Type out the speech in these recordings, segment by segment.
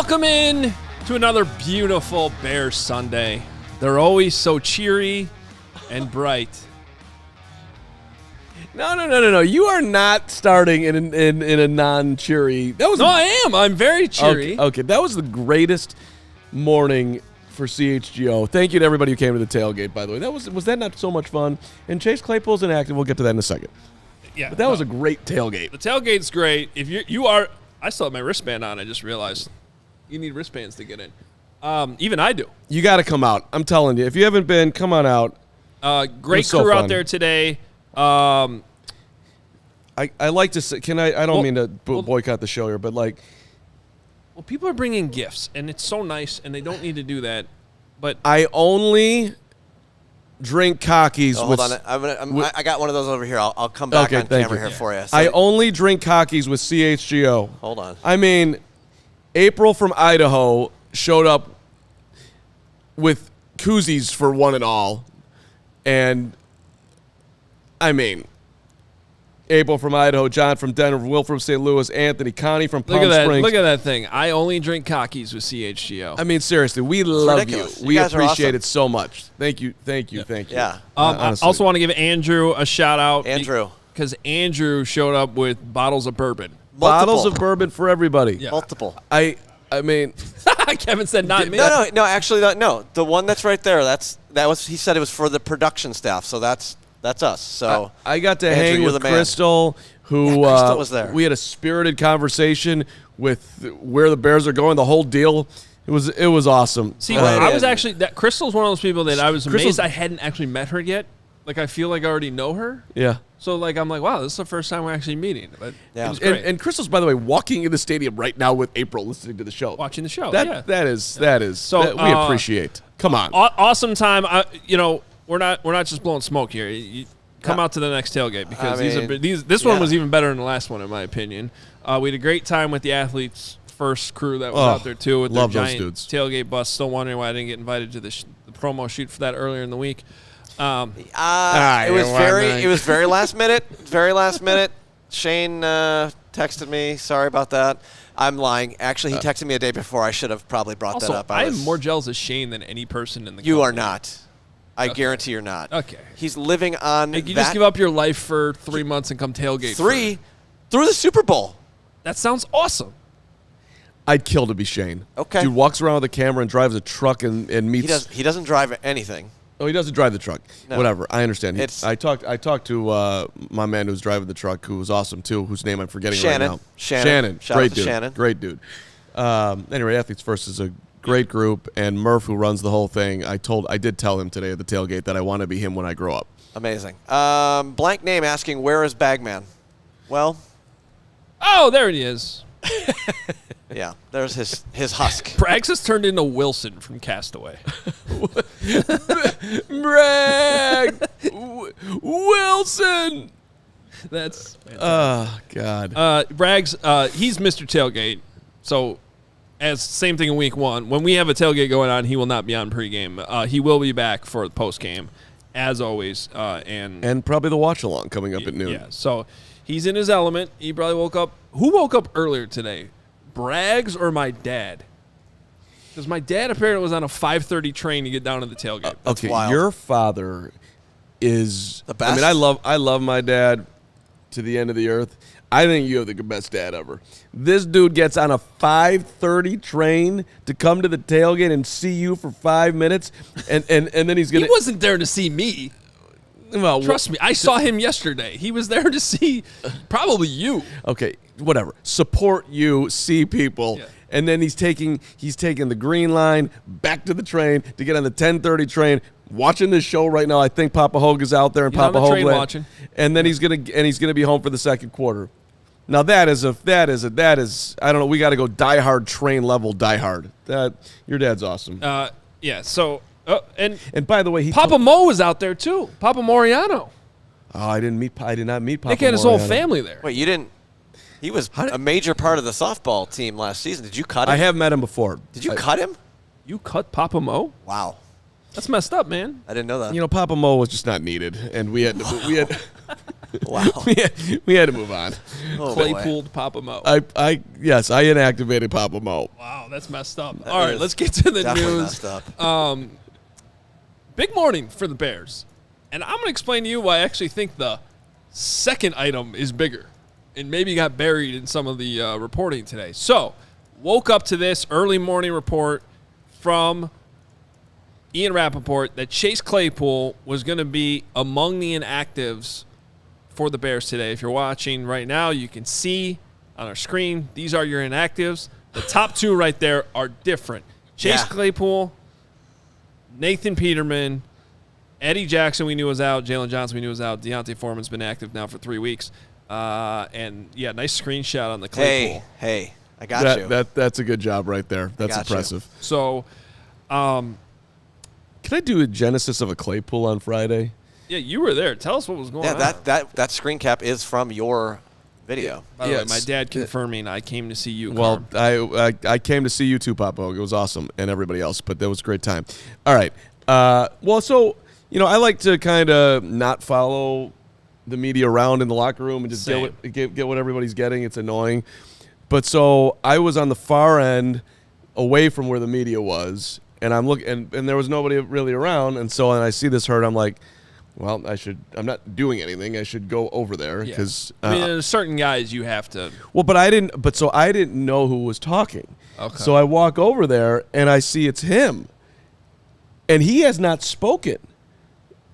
Welcome in to another beautiful Bears Sunday. They're always so cheery and bright. No. You are not starting in a non-cheery. I am. I'm very cheery. Okay, that was the greatest morning for CHGO. Thank you to everybody who came to the tailgate, by the way. Was that not so much fun? And Chase Claypool's inactive. We'll get to that in a second. Yeah, but that was a great tailgate. The tailgate's great. If you are, I still have my wristband on. I just realized you need wristbands to get in. Even I do. You got to come out. I'm telling you. If you haven't been, come on out. Great crew out there today. I like to say, I don't mean to boycott the show here, but well, people are bringing gifts, and it's so nice, and they don't need to do that. But I only drink cockies. Hold on, I got one of those over here. I'll come back on camera here for you. So I only drink cockies with CHGO. Hold on. I mean, April from Idaho showed up with koozies for one and all, and I mean, April from Idaho, John from Denver, Will from St. Louis, Anthony, Connie from Palm Springs. Look at that thing. I only drink cockies with CHGO. I mean, seriously, we love ridiculous. you. We appreciate awesome. it so much. Thank you. Yeah. I also want to give Andrew a shout-out. Andrew. Because Andrew showed up with bottles of bourbon. Bottles of bourbon for everybody. Yeah. Multiple. I mean. Kevin said not me. No, actually, no. The one that's right there, he said it was for the production staff, so that's us. So I got to Andrew, hang with Crystal, who Crystal was there. We had a spirited conversation with where the Bears are going, the whole deal. It was awesome. See, I was actually Crystal's one of those people that I was amazed I hadn't actually met her yet. I feel like I already know her. Yeah. So I'm like, wow, this is the first time we're actually meeting. But yeah. It was great. And Crystal's, by the way, walking in the stadium right now with April, listening to the show, watching the show. That is. So we appreciate. Come on. Awesome time. We're not just blowing smoke here. You come out to the next tailgate because this one was even better than the last one in my opinion. We had a great time with the athletes' first crew that was out there too with their giant tailgate bus. Still wondering why I didn't get invited to the promo shoot for that earlier in the week. It was very last minute. Very last minute. Shane texted me. Sorry about that. I'm lying. Actually, he texted me a day before. I should have probably brought that up. I am more jealous of Shane than any person in the You company. are not. I guarantee you're not. Okay. He's living on you just give up your life for 3 months and come tailgate. Through the Super Bowl. That sounds awesome. I'd kill to be Shane. Okay. Dude walks around with a camera and drives a truck and meets. He doesn't drive anything. Oh, he doesn't drive the truck. No. Whatever. I understand. I talked to my man who's driving the truck, who was awesome too, whose name I'm forgetting right now. Shannon. Shout out to Shannon. Great dude. Anyway, Athletes First is a great group, and Murph, who runs the whole thing, I did tell him today at the tailgate that I want to be him when I grow up. Amazing. Blank name asking, where is Bagman? Well. Oh, there he is. Yeah, there's his husk. Braggs has turned into Wilson from Castaway. Bragg! Wilson! That's fantastic. Oh, God. Braggs, he's Mr. Tailgate. So, same thing in week one. When we have a tailgate going on, he will not be on pregame. He will be back for the postgame, as always. And probably the watch-along coming up at noon. Yeah, so he's in his element. He probably woke up. Who woke up earlier today? Braggs or my dad? Because my dad apparently was on a 5:30 train to get down to the tailgate. Okay, wild. Your father is the best. I mean, I love my dad to the end of the earth. I think you have the best dad ever. This dude gets on a 5:30 train to come to the tailgate and see you for 5 minutes, and then he's gonna. He wasn't there to see me. Well, trust me, I saw him yesterday. He was there to see probably you. Okay, whatever. Support you, see people, and then he's taking the green line back to the train to get on the 10:30 train. Watching this show right now, I think Papa Hoge is out there, and Papa Hoge watching, and then he's gonna be home for the second quarter. Now that is I don't know. We got to go diehard train level diehard. That your dad's awesome. Yeah. So. And by the way, Papa Mo was out there too. Papa Moriano. Oh, I did not meet Papa. Nick had his whole family there. Wait, you didn't? He was a major part of the softball team last season. Did you cut him? I have met him before. Did you cut him? You cut Papa Mo? Wow. That's messed up, man. I didn't know that. Papa Mo was just not needed, and we had Wow. we had to move on. Oh, Claypool to Papa Mo. Yes, I inactivated Papa Mo. Wow, that's messed up. All right, let's get to the news. Messed up. Big morning for the Bears. And I'm going to explain to you why I actually think the second item is bigger and maybe got buried in some of the reporting today. So, woke up to this early morning report from Ian Rappaport that Chase Claypool was going to be among the inactives for the Bears today. If you're watching right now, you can see on our screen, these are your inactives. The top two right there are different. Chase Claypool, Nathan Peterman, Eddie Jackson we knew was out, Jalen Johnson we knew was out, Deontay Foreman's been active now for 3 weeks. And, nice screenshot on the Claypool. Hey, I got you. That's a good job right there. That's impressive. You. So, can I do a genesis of a Claypool on Friday? Yeah, you were there. Tell us what was going on. Yeah, that screen cap is from your video. By the way, my dad confirming I came to see you. Well, I came to see you too, Papa. It was awesome, and everybody else, but that was a great time. All right. So, I like to kind of not follow the media around in the locker room and just get what everybody's getting. It's annoying. But so I was on the far end away from where the media was, and I'm looking, and there was nobody really around, and so when I see this hurt, I'm like, well, I'm not doing anything. I should go over there because there's certain guys you have to. Well, but I didn't know who was talking. Okay. So I walk over there and I see it's him, and he has not spoken.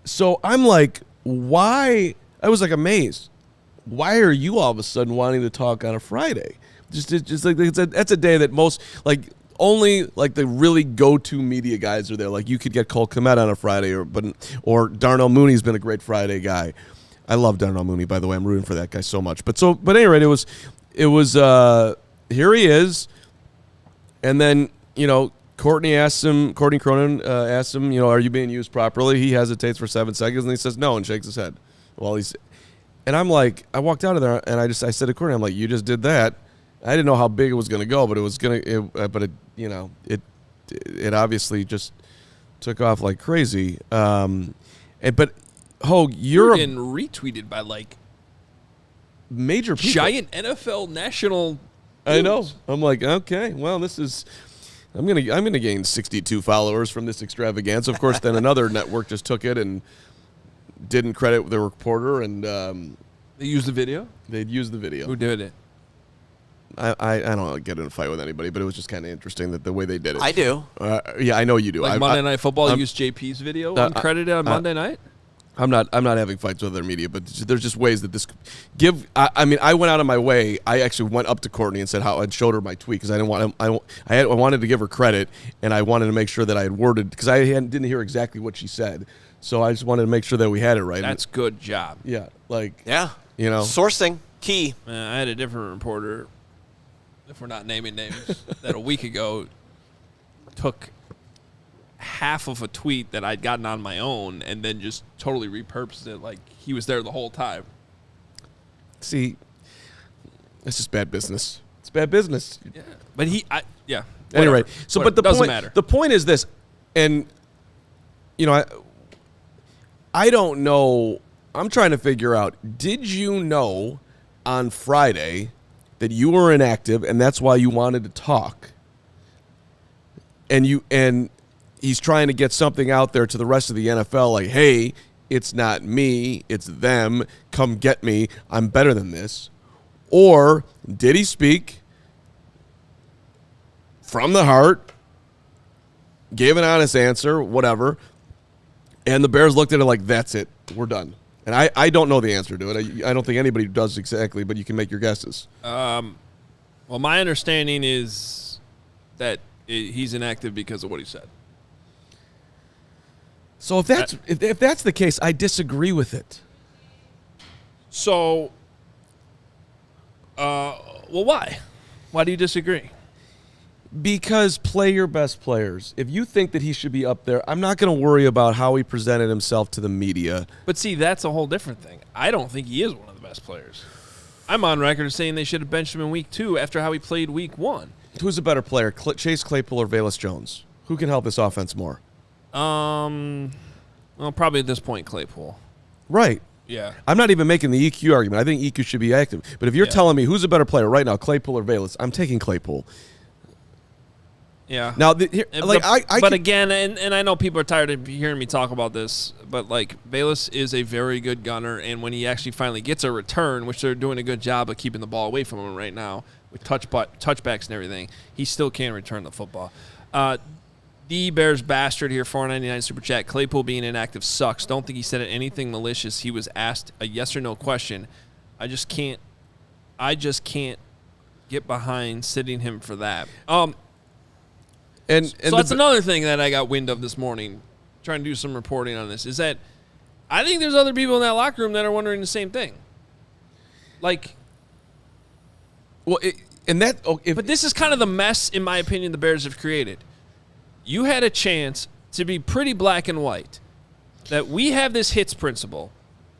So I'm like, why? I was like amazed. Why are you all of a sudden wanting to talk on a Friday? Just like that's a day that most only the really go-to media guys are there. Like you could get Cole Kmet on a Friday, or Darnell Mooney's been a great Friday guy. I love Darnell Mooney, by the way. I'm rooting for that guy so much. But anyway, it was here he is, and then Courtney Cronin asks him, are you being used properly? He hesitates for 7 seconds and he says no and shakes his head. And I'm like, I walked out of there and I said to Courtney, I'm like, you just did that. I didn't know how big it was going to go, but it obviously just took off like crazy. But Hoge, you're getting retweeted by major people. Giant NFL national. I know. I'm like, okay, well, this is. I'm gonna gain 62 followers from this extravaganza. Of course, then another network just took it and didn't credit the reporter, and they used the video. They'd used the video. Who did it? I don't get in a fight with anybody, but it was just kind of interesting that the way they did it. I do. Yeah, I know you do. Monday Night Football used JP's video uncredited on Monday night. I'm not having fights with other media, but there's just ways that this I went out of my way. I actually went up to Courtney and said how and showed her my tweet because I didn't want I wanted to give her credit, and I wanted to make sure that I had worded because I didn't hear exactly what she said, so I just wanted to make sure that we had it right. That's good job. Yeah, sourcing key. I had a different reporter, if we're not naming names, that a week ago took half of a tweet that I'd gotten on my own and then just totally repurposed it like he was there the whole time. See, that's just bad business. It's bad business. Yeah. But Anyway, so but the doesn't point, matter. The point is this, and I don't know. I'm trying to figure out, did you know on Friday that you were inactive and that's why you wanted to talk? And he's trying to get something out there to the rest of the NFL like, hey, it's not me, it's them. Come get me. I'm better than this. Or did he speak from the heart, gave an honest answer, whatever, and the Bears looked at it like, that's it, we're done. And I don't know the answer to it. I don't think anybody does exactly, but you can make your guesses. Well, my understanding is that he's inactive because of what he said. So if that's the case, I disagree with it. So, why? Why do you disagree? Because play your best players. If you think that he should be up there, I'm not going to worry about how he presented himself to the media. But see, that's a whole different thing. I don't think he is one of the best players. I'm on record saying they should have benched him in week 2 after how he played week 1. Who's a better player, Chase Claypool or Velus Jones? Who can help this offense more? Well, probably at this point, Claypool. Right. Yeah. I'm not even making the EQ argument. I think EQ should be active. But if you're telling me who's a better player right now, Claypool or Bayless, I'm taking Claypool. Yeah. Now, but again, and I know people are tired of hearing me talk about this, but like Bayless is a very good gunner, and when he actually finally gets a return, which they're doing a good job of keeping the ball away from him right now with touchbacks and everything, he still can return the football. The Bears Bastard here, $4.99 Super Chat. Claypool being inactive sucks. Don't think he said anything malicious. He was asked a yes or no question. I just can't get behind sitting him for that. So that's another thing that I got wind of this morning, trying to do some reporting on this, is that I think there's other people in that locker room that are wondering the same thing. Like, but this is kind of the mess, in my opinion, the Bears have created. You had a chance to be pretty black and white, that we have this hits principle.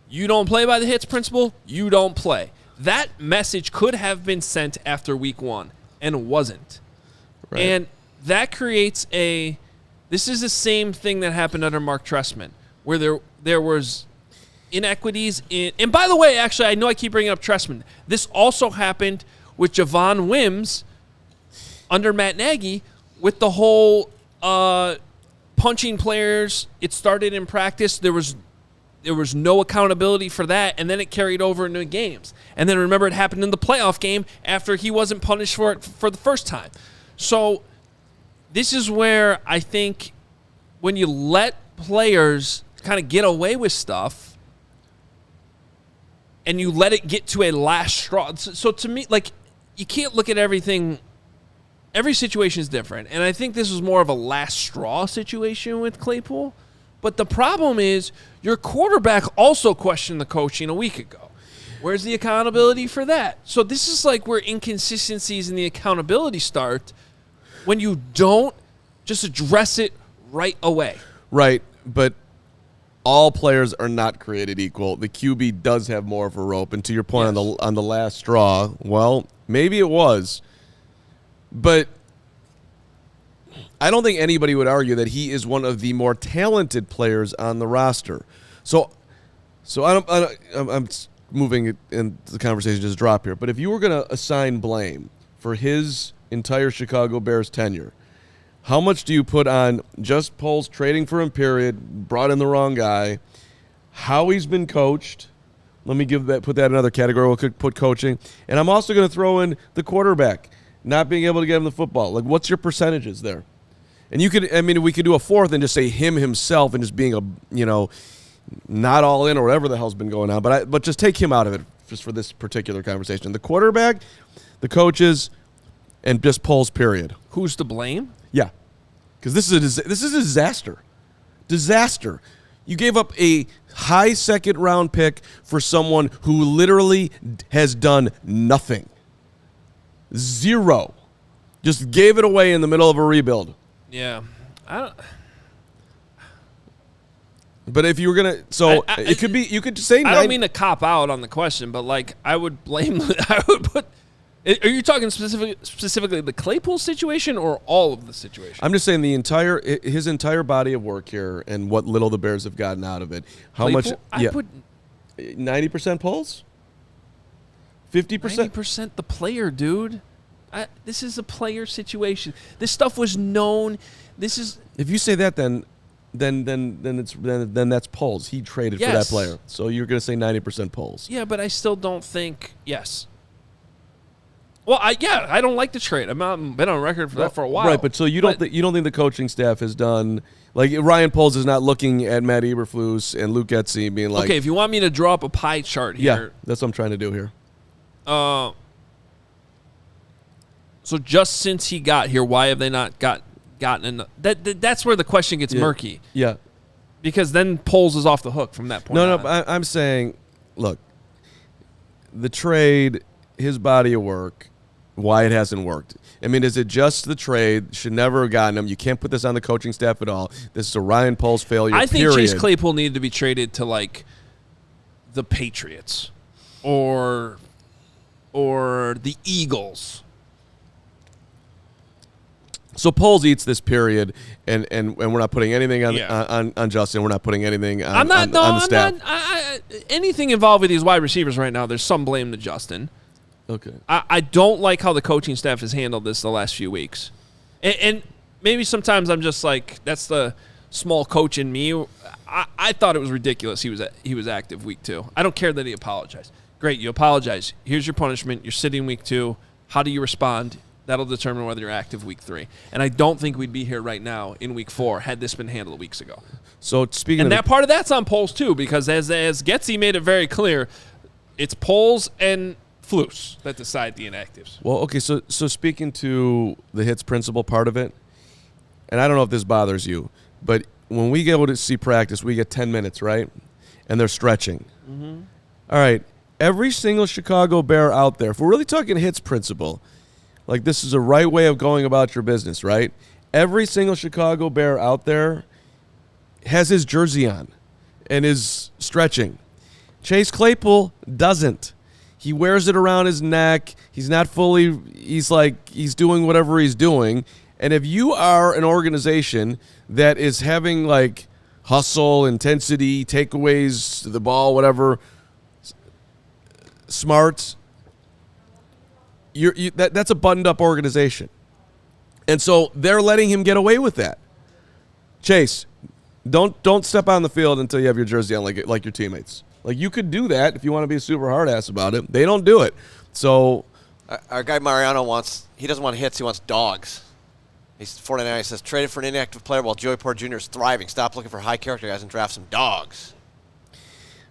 You don't play by the hits principle, you don't play. That message could have been sent after week 1 and wasn't. Right. And that creates this is the same thing that happened under Mark Trestman, where there was inequities in, and by the way, actually, I know I keep bringing up Trestman. This also happened with Javon Wims under Matt Nagy with the whole punching players. It started in practice. There was no accountability for that, and then it carried over into games. And then remember, it happened in the playoff game after he wasn't punished for it for the first time. So this is where I think when you let players kind of get away with stuff and you let it get to a last straw. So to me, like, you can't look at everything. Every situation is different. And I think this was more of a last straw situation with Claypool. But the problem is your quarterback also questioned the coaching a week ago. Where's the accountability for that? So this is like where inconsistencies in the accountability start when you don't just address it right away. Right, but all players are not created equal. The QB does have more of a rope. And to your point on the last straw, well, maybe it was. But I don't think anybody would argue that he is one of the more talented players on the roster. So I'm moving it in the conversation, just drop here. But if you were going to assign blame for his entire Chicago Bears tenure, how much do you put on just Poles trading for him, period, brought in the wrong guy, how he's been coached? Let me put that in another category. We'll put coaching. And I'm also going to throw in the quarterback, not being able to get him the football. Like, what's your percentages there? And we could do a fourth and just say him himself and just being not all in or whatever the hell's been going on. But just take him out of it just for this particular conversation. The quarterback, the coaches, and just Poles, period. Who's to blame? Yeah, because this is a disaster. Disaster. You gave up a high second-round pick for someone who literally has done nothing. Zero. Just gave it away in the middle of a rebuild. Yeah. But if you were going to, it could be, you could say, I don't mean to cop out on the question, but like I would put, are you talking specifically the Claypool situation or all of the situation? I'm just saying his entire body of work here and what little the Bears have gotten out of it. How Claypool? much? I put 90% Poles? 50%? 90% the player, dude. This is a player situation. This stuff was known. This is. If you say that, then that's Poles. He traded for that player, so you're going to say 90% Poles. Yeah, but I still don't think yes. Well, I don't like the trade. I've been on record for that for a while. Right, but so you don't think the coaching staff has done, like, Ryan Poles is not looking at Matt Eberflus and Luke Getsy being like, okay, if you want me to draw up a pie chart here. Yeah, that's what I'm trying to do here. So just since he got here, why have they not gotten enough? That's where the question gets murky. Yeah. Because then Poles is off the hook from that point on. No, I'm saying, look, the trade, his body of work, why it hasn't worked. I mean, is it just the trade? Should never have gotten him. You can't put this on the coaching staff at all. This is a Ryan Poles failure, I think Chase Claypool needed to be traded to, like, the Patriots or the Eagles. So Poles eats this period, and we're not putting anything on Justin. We're not putting anything on the staff. Anything involved with these wide receivers right now, there's some blame to Justin. Okay. I don't like how the coaching staff has handled this the last few weeks. And maybe sometimes I'm just like, that's the small coach in me. I thought it was ridiculous he was active week 2. I don't care that he apologized. Great, you apologize. Here's your punishment. You're sitting week 2. How do you respond? That'll determine whether you're active week 3. And I don't think we'd be here right now in week 4 had this been handled weeks ago. So speaking and that part of that's on Poles too, because as Getsy made it very clear, it's Poles and Flus that decide the inactives. Well, okay, so speaking to the hits principle part of it, and I don't know if this bothers you, but when we go to see practice, we get 10 minutes, right? And they're stretching. Mm-hmm. All right, every single Chicago Bear out there, if we're really talking hits principle, like this is a right way of going about your business, right? Every single Chicago Bear out there has his jersey on and is stretching. Chase Claypool doesn't. He wears it around his neck. He's not fully, he's doing whatever he's doing. And if you are an organization that is having like hustle, intensity, takeaways to the ball, whatever, smarts, that's a buttoned-up organization. And so they're letting him get away with that. Chase, don't step on the field until you have your jersey on like your teammates. Like, you could do that if you want to be a super hard ass about it. They don't do it. So our guy Mariano he doesn't want hits, he wants dogs. He's 49. He says, traded for an inactive player while Joey Porter Jr. is thriving. Stop looking for high character guys and draft some dogs.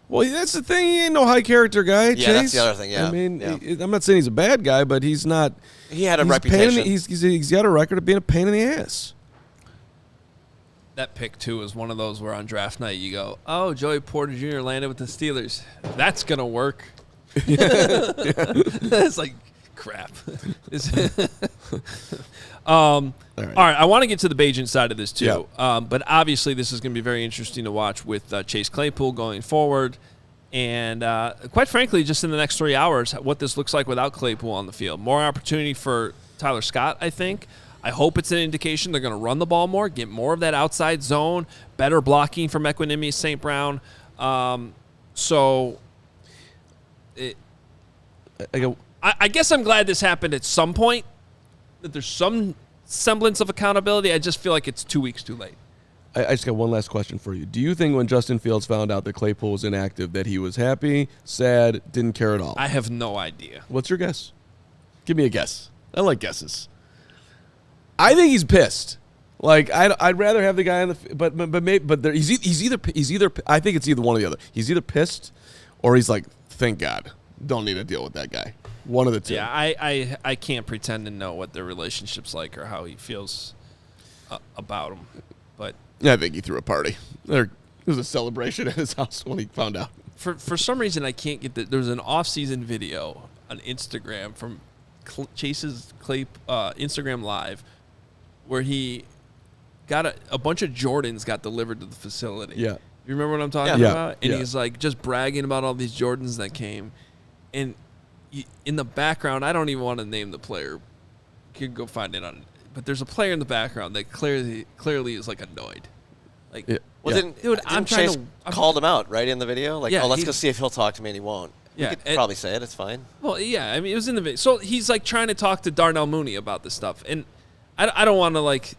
Well, that's the thing. He ain't no high character guy, Chase. Yeah, that's the other thing, yeah. I mean, I'm not saying he's a bad guy, but he's not. He had a reputation. He's got a record of being a pain in the ass. That pick, too, is one of those where on draft night you go, oh, Joey Porter Jr. landed with the Steelers. That's going to work. It's like, crap. All right, I want to get to the Bajan side of this, too. Yeah. But obviously this is going to be very interesting to watch with Chase Claypool going forward. And quite frankly, just in the next 3 hours, what this looks like without Claypool on the field. More opportunity for Tyler Scott, I think. I hope it's an indication they're going to run the ball more, get more of that outside zone, better blocking from Equinemius St. Brown. I guess I'm glad this happened at some point, that there's some semblance of accountability. I just feel like it's 2 weeks too late. I just got one last question for you. Do you think when Justin Fields found out that Claypool was inactive that he was happy, sad, didn't care at all? I have no idea. What's your guess? Give me a guess. I like guesses. I think he's pissed. Like, I'd rather have the guy on the he's either I think it's either one or the other. He's either pissed or he's like, thank God, don't need to deal with that guy. One of the two. Yeah, I can't pretend to know what their relationship's like or how he feels about him. But yeah, I think he threw a party. There was a celebration at his house when he found out. For some reason, I can't get that. There's an off-season video on Instagram from Chase's Instagram Live where he got a bunch of Jordans got delivered to the facility. Yeah. You remember what I'm talking about? And he's like just bragging about all these Jordans that came. And in the background, I don't even want to name the player. You can go find it on. But there's a player in the background that clearly is like annoyed. Like, well, dude, Chase called him out right in the video. Like, let's go see if he'll talk to me, and he won't. Yeah, you could probably say it. It's fine. Well, yeah, I mean, it was in the video. So he's like trying to talk to Darnell Mooney about this stuff, and I don't want to like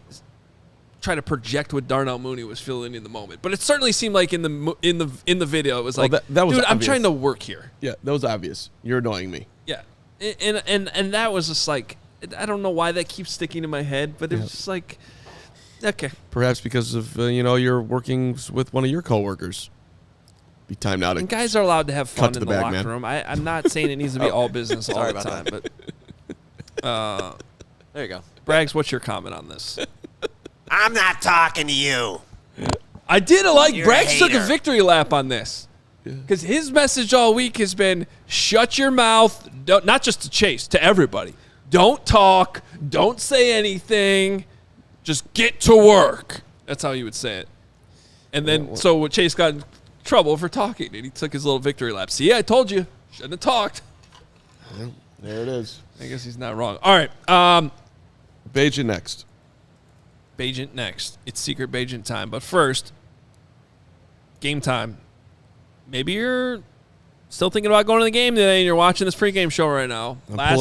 try to project what Darnell Mooney was feeling in the moment, but it certainly seemed like in the video it was like, that was dude, obvious. I'm trying to work here. Yeah, that was obvious. You're annoying me. Yeah, and that was just like, I don't know why that keeps sticking in my head, but it was just like, okay. Perhaps because of you're working with one of your coworkers. Be timed out. And guys are allowed to have fun in the locker room. I'm not saying it needs to be all business all the time, but there you go. Braggs, what's your comment on this? I'm not talking to you. I did like Braggs took a victory lap on this. Because his message all week has been, shut your mouth, not just to Chase, to everybody. Don't talk, don't say anything, just get to work. That's how he would say it. And then, so Chase got in trouble for talking, and he took his little victory lap. See, I told you, shouldn't have talked. Well, there it is. I guess he's not wrong. All right. Bajan next. Bajent next. It's Secret Bajent time. But first, game time. Maybe you're still thinking about going to the game today and you're watching this pregame show right now.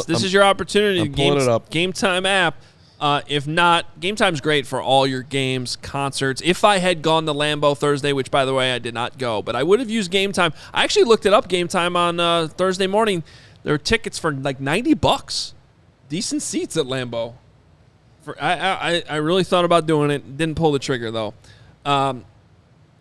This is your opportunity. I'm pulling it up. Game Time app. If not, Game Time's great for all your games, concerts. If I had gone to Lambeau Thursday, which, by the way, I did not go, but I would have used Game Time. I actually looked it up, Game Time, on Thursday morning. There were tickets for like $90. Decent seats at Lambeau. I really thought about doing it. Didn't pull the trigger, though.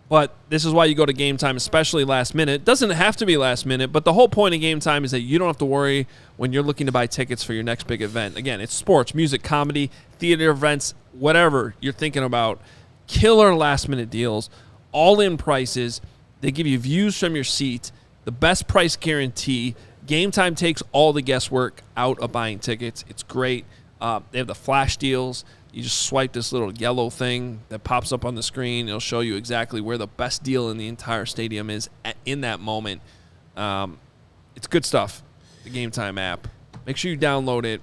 But this is why you go to Game Time, especially last minute. It doesn't have to be last minute, but the whole point of Game Time is that you don't have to worry when you're looking to buy tickets for your next big event. Again, it's sports, music, comedy, theater events, whatever you're thinking about. Killer last-minute deals, all-in prices. They give you views from your seat, the best price guarantee. Game Time takes all the guesswork out of buying tickets. It's great. They have the flash deals. You just swipe this little yellow thing that pops up on the screen. It'll show you exactly where the best deal in the entire stadium is in that moment. It's good stuff, the Game Time app. Make sure you download it,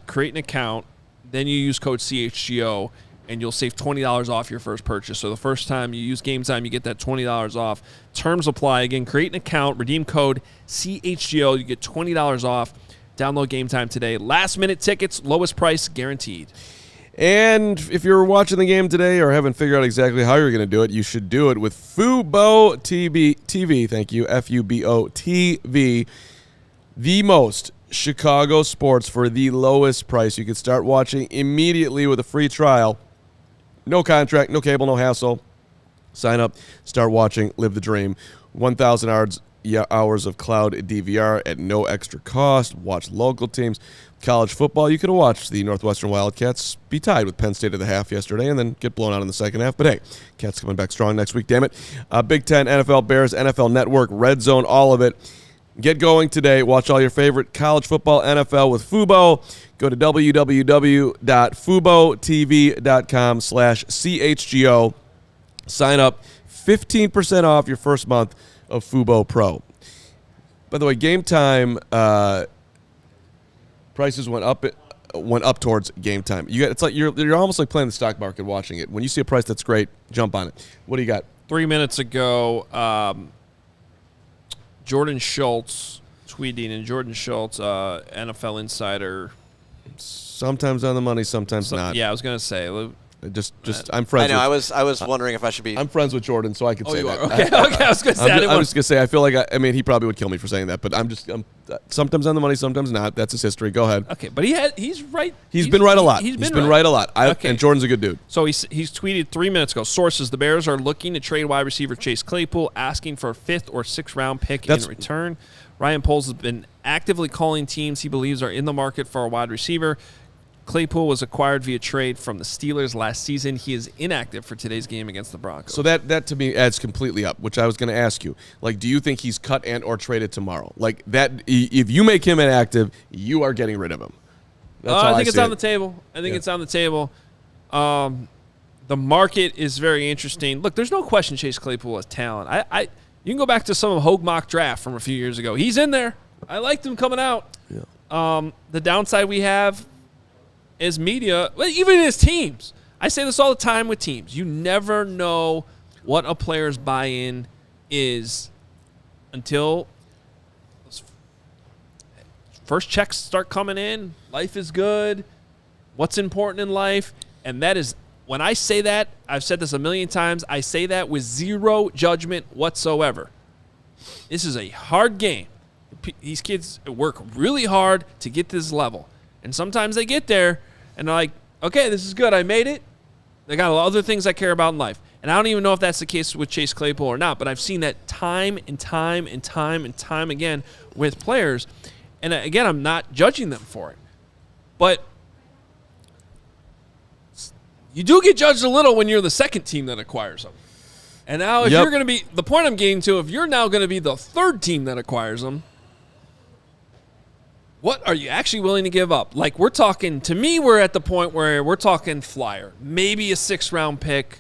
create an account, then you use code CHGO, and you'll save $20 off your first purchase. So the first time you use Game Time, you get that $20 off. Terms apply. Again, create an account, redeem code CHGO. You get $20 off. Download Game Time today. Last-minute tickets, lowest price guaranteed. And if you're watching the game today or haven't figured out exactly how you're going to do it, you should do it with Fubo TV. Thank you, Fubo TV. The most Chicago sports for the lowest price. You can start watching immediately with a free trial. No contract, no cable, no hassle. Sign up, start watching, live the dream. 1,000 hours of cloud DVR at no extra cost. Watch local teams. College football, you could have watched the Northwestern Wildcats be tied with Penn State at the half yesterday and then get blown out in the second half. But hey, Cats coming back strong next week, damn it. Big Ten, NFL, Bears, NFL Network, Red Zone, all of it. Get going today. Watch all your favorite college football, NFL with Fubo. Go to www.FuboTV.com/CHGO. Sign up. 15% off your first month of Fubo Pro. By the way, Game Time prices went up towards Game Time. It's like you're almost like playing the stock market watching it. When you see a price that's great, jump on it. What do you got? 3 minutes ago, Jordan Schultz tweeting, and Jordan Schultz, NFL insider. Sometimes on the money, sometimes not. Yeah, I was gonna say. I'm friends. I know. I was wondering if I should be. I'm friends with Jordan, so I could say that. Okay. I was gonna say. I was gonna say. I feel like he probably would kill me for saying that, but I'm sometimes on the money, sometimes not. That's his history. Go ahead. Okay, but he's right. He's been right a lot. He's been right a lot. And Jordan's a good dude. So he's tweeted 3 minutes ago. Sources: the Bears are looking to trade wide receiver Chase Claypool, asking for a 5th or 6th round pick in return. Ryan Poles has been actively calling teams he believes are in the market for a wide receiver. Claypool was acquired via trade from the Steelers last season. He is inactive for today's game against the Broncos. So that to me adds completely up, which I was going to ask you. Like, do you think he's cut and or traded tomorrow? Like that, if you make him inactive, you are getting rid of him. I think it's on the table. It's on the table. The market is very interesting. Look, there's no question Chase Claypool has talent. You can go back to some of Hoge mock draft from a few years ago. He's in there. I liked him coming out. Yeah. The downside we have is media, even his teams. I say this all the time with teams. You never know what a player's buy-in is until first checks start coming in. Life is good. What's important in life? And that is, when I say that, I've said this a million times, I say that with zero judgment whatsoever. This is a hard game. These kids work really hard to get to this level. And sometimes they get there, and they're like, okay, this is good. I made it. They got other things I care about in life. And I don't even know if that's the case with Chase Claypool or not, but I've seen that time and time and time and time again with players. And again, I'm not judging them for it. But you do get judged a little when you're the second team that acquires them. And now if you're going to be, the point I'm getting to, if you're now going to be the third team that acquires them, what are you actually willing to give up? Like, we're talking, to me, we're at the point where we're talking flyer. Maybe a 6th round pick.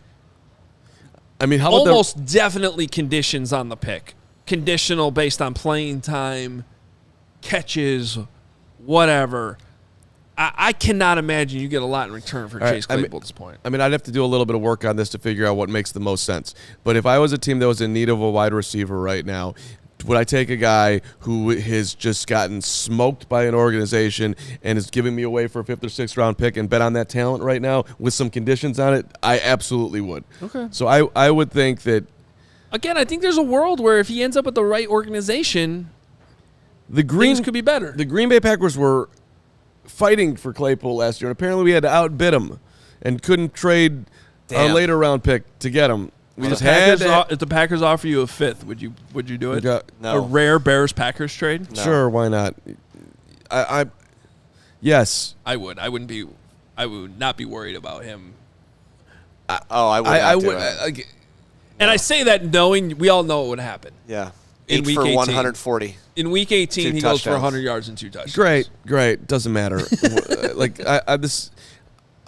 I mean, how almost definitely conditions on the pick. Conditional based on playing time, catches, whatever. I cannot imagine you get a lot in return for Chase Claypool at this point. I mean, I'd have to do a little bit of work on this to figure out what makes the most sense. But if I was a team that was in need of a wide receiver right now, would I take a guy who has just gotten smoked by an organization and is giving me away for a 5th or 6th round pick and bet on that talent right now with some conditions on it? I absolutely would. Okay. So I would think that. Again, I think there's a world where if he ends up with the right organization, things could be better. The Green Bay Packers were fighting for Claypool last year, and apparently we had to outbid him and couldn't trade a later round pick to get him. If the Packers offer you a 5th, would you do it? No. A rare Bears-Packers trade? No. Sure, why not? Yes. I would. I would not be worried about him. I would. And I say that knowing we all know what would happen. Yeah. In week 18. 140. In week 18, he goes for 100 yards and 2 touchdowns. Great. Doesn't matter.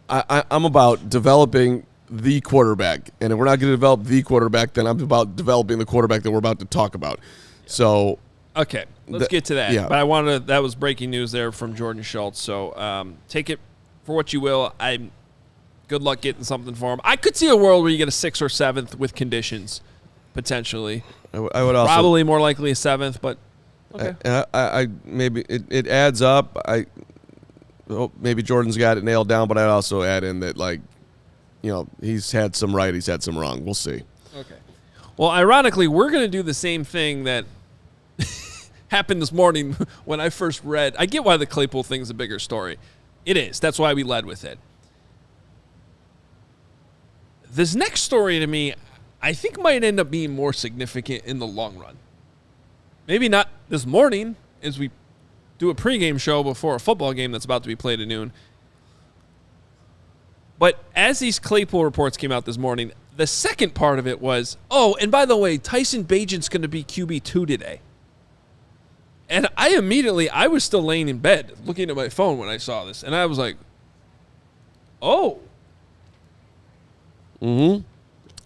I'm about developing the quarterback, and if we're not going to develop the quarterback, then I'm about developing the quarterback that we're about to talk about. So, okay, let's get to that. Yeah. But that was breaking news there from Jordan Schultz. So take it for what you will. Good luck getting something for him. I could see a world where you get a 6th or 7th with conditions, potentially. I would also probably more likely a 7th, but okay. I maybe it adds up. Maybe Jordan's got it nailed down, but I'd also add in that he's had some right, he's had some wrong. We'll see. Okay. Well, ironically, we're going to do the same thing that happened this morning when I first read. I get why the Claypool thing's a bigger story. It is. That's why we led with it. This next story to me, I think might end up being more significant in the long run. Maybe not this morning as we do a pregame show before a football game that's about to be played at noon. But as these Claypool reports came out this morning, the second part of it was, and by the way, Tyson Bagent's going to be QB2 today. And I was still laying in bed looking at my phone when I saw this. And I was like, oh. Mm-hmm.